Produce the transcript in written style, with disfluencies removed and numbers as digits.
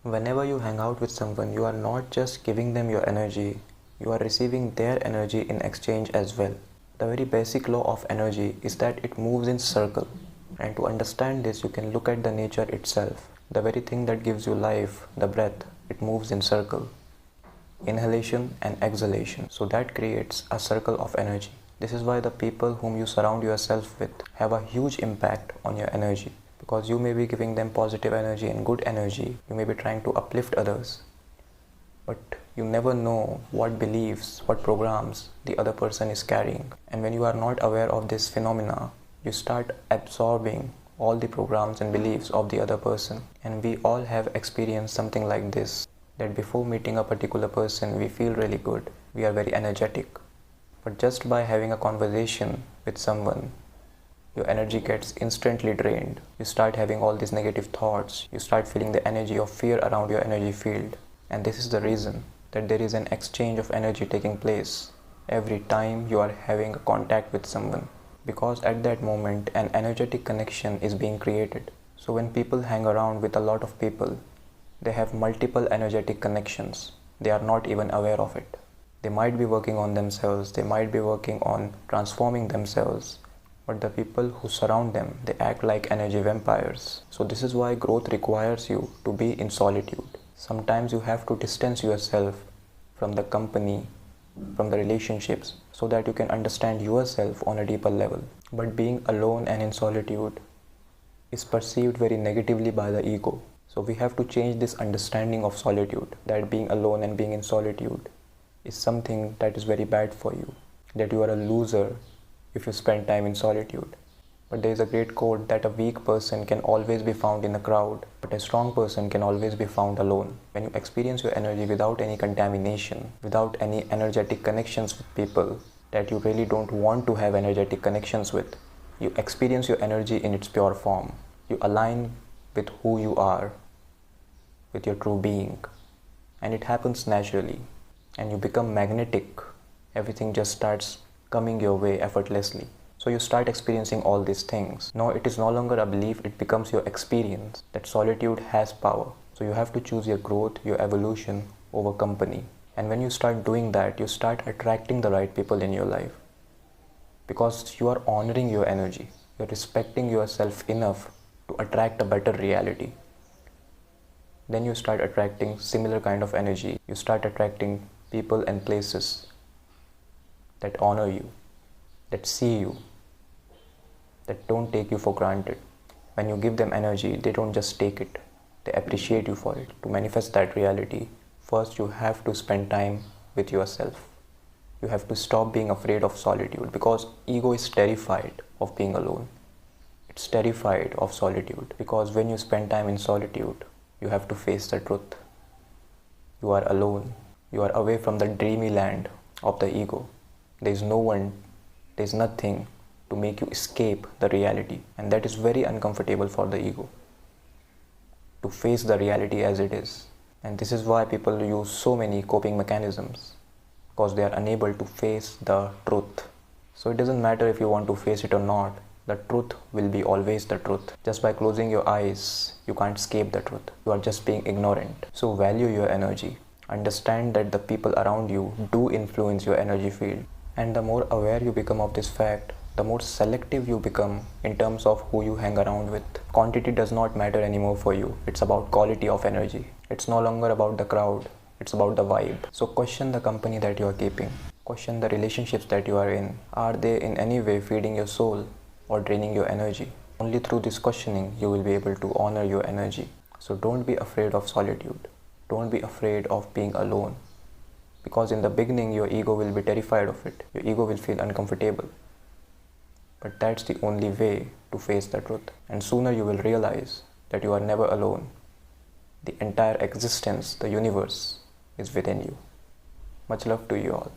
Whenever you hang out with someone, you are not just giving them your energy, you are receiving their energy in exchange as well. The very basic law of energy is that it moves in circle. And to understand this, you can look at the nature itself. The very thing that gives you life, the breath, it moves in circle. Inhalation and exhalation. So that creates a circle of energy. This is why the people whom you surround yourself with have a huge impact on your energy. Because you may be giving them positive energy and good energy, you may be trying to uplift others, but you never know what beliefs, what programs the other person is carrying. And when you are not aware of this phenomena, you start absorbing all the programs and beliefs of the other person. And we all have experienced something like this, that before meeting a particular person, we feel really good, we are very energetic. But just by having a conversation with someone, your energy gets instantly drained. You start having all these negative thoughts. You start feeling the energy of fear around your energy field. And this is the reason that there is an exchange of energy taking place every time you are having a contact with someone. Because at that moment, an energetic connection is being created. So when people hang around with a lot of people, they have multiple energetic connections. They are not even aware of it. They might be working on themselves. They might be working on transforming themselves. But the people who surround them, they act like energy vampires. So this is why growth requires you to be in solitude. Sometimes you have to distance yourself from the company, from the relationships, so that you can understand yourself on a deeper level. But being alone and in solitude is perceived very negatively by the ego. So we have to change this understanding of solitude, that being alone and being in solitude is something that is very bad for you, that you are a loser if you spend time in solitude. But there is a great quote that a weak person can always be found in a crowd, but a strong person can always be found alone. When you experience your energy without any contamination, without any energetic connections with people that you really don't want to have energetic connections with, you experience your energy in its pure form. You align with who you are, with your true being, and it happens naturally, and you become magnetic. Everything just starts coming your way effortlessly. So you start experiencing all these things. Now it is no longer a belief, it becomes your experience that solitude has power. So you have to choose your growth, your evolution over company. And when you start doing that, you start attracting the right people in your life. Because you are honoring your energy. You're respecting yourself enough to attract a better reality. Then you start attracting similar kind of energy. You start attracting people and places that honor you, that see you, that don't take you for granted. When you give them energy, they don't just take it, they appreciate you for it. To manifest that reality, first you have to spend time with yourself. You have to stop being afraid of solitude, because ego is terrified of being alone. It's terrified of solitude, because when you spend time in solitude, you have to face the truth. You are alone. You are away from the dreamy land of the ego. There is no one, there is nothing to make you escape the reality, and that is very uncomfortable for the ego, to face the reality as it is. And this is why people use so many coping mechanisms, because they are unable to face the truth. So it doesn't matter if you want to face it or not, the truth will be always the truth. Just by closing your eyes, you can't escape the truth. You are just being ignorant. So value your energy. Understand that the people around you do influence your energy field. And the more aware you become of this fact, the more selective you become in terms of who you hang around with. Quantity does not matter anymore for you. It's about quality of energy. It's no longer about the crowd. It's about the vibe. So question the company that you are keeping. Question the relationships that you are in. Are they in any way feeding your soul or draining your energy? Only through this questioning you will be able to honor your energy. So don't be afraid of solitude. Don't be afraid of being alone. Because in the beginning, your ego will be terrified of it. Your ego will feel uncomfortable. But that's the only way to face the truth. And sooner you will realize that you are never alone. The entire existence, the universe, is within you. Much love to you all.